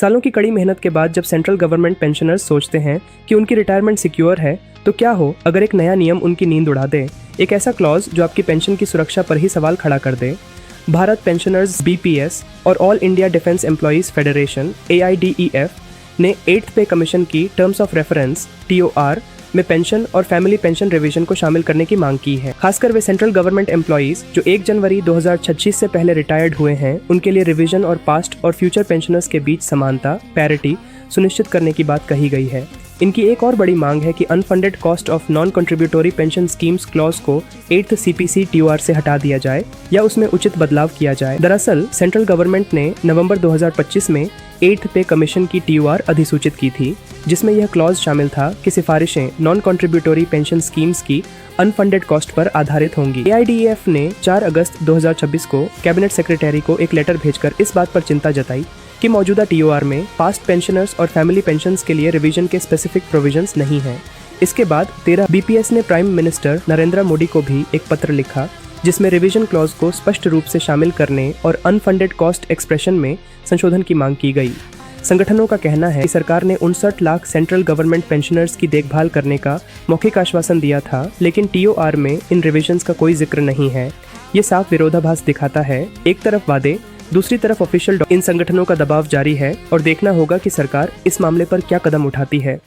सालों की कड़ी मेहनत के बाद जब सेंट्रल गवर्नमेंट पेंशनर्स सोचते हैं कि उनकी रिटायरमेंट सिक्योर है, तो क्या हो अगर एक नया नियम उनकी नींद उड़ा दे, एक ऐसा क्लॉज जो आपकी पेंशन की सुरक्षा पर ही सवाल खड़ा कर दे। भारत पेंशनर्स बीपीएस और all India defence employees federation AIDEF ने 8th पे कमीशन की टर्म्स ऑफ रेफरेंस TOR में पेंशन और फैमिली पेंशन रिवीजन को शामिल करने की मांग की है। खासकर वे सेंट्रल गवर्नमेंट एम्प्लॉयज़ जो 1 जनवरी 2026 से पहले रिटायर्ड हुए हैं, उनके लिए रिवीजन और पास्ट और फ्यूचर पेंशनर्स के बीच समानता पैरिटी सुनिश्चित करने की बात कही गई है। इनकी एक और बड़ी मांग है कि unfunded cost of non contributory pension schemes clause को 8th CPC TOR से हटा दिया जाए या उसमें उचित बदलाव किया जाए। दरअसल सेंट्रल गवर्नमेंट ने नवंबर 2025 में 8th पे कमीशन की TOR अधिसूचित की थी, जिसमें यह क्लॉज शामिल था कि सिफारिशें नॉन कंट्रीब्यूटरी पेंशन स्कीम्स की अनफंडेड कॉस्ट पर आधारित होंगी। AIDEF ने 4 अगस्त 2026 को कैबिनेट सेक्रेटरी को एक लेटर भेजकर इस बात पर चिंता जताई कि मौजूदा TOR में पास्ट पेंशनर्स और फैमिली पेंशन्स के लिए रिवीजन के स्पेसिफिक प्रोविजंस नहीं हैं। इसके बाद 13 BPS ने प्राइम मिनिस्टर नरेंद्र मोदी को भी एक पत्र लिखा, जिसमें रिवीजन क्लॉज को स्पष्ट रूप से शामिल करने और अनफंडेड कॉस्ट एक्सप्रेशन में संशोधन की मांग की गई। संगठनों का कहना है कि सरकार ने 59 लाख सेंट्रल गवर्नमेंट पेंशनर्स की देखभाल करने का मौखिक आश्वासन दिया था, लेकिन TOR में इन रिविजन्स का कोई जिक्र नहीं है। ये साफ विरोधाभास दिखाता है, एक तरफ वादे, दूसरी तरफ ऑफिशियल। इन संगठनों का दबाव जारी है और देखना होगा कि सरकार इस मामले पर क्या कदम उठाती है।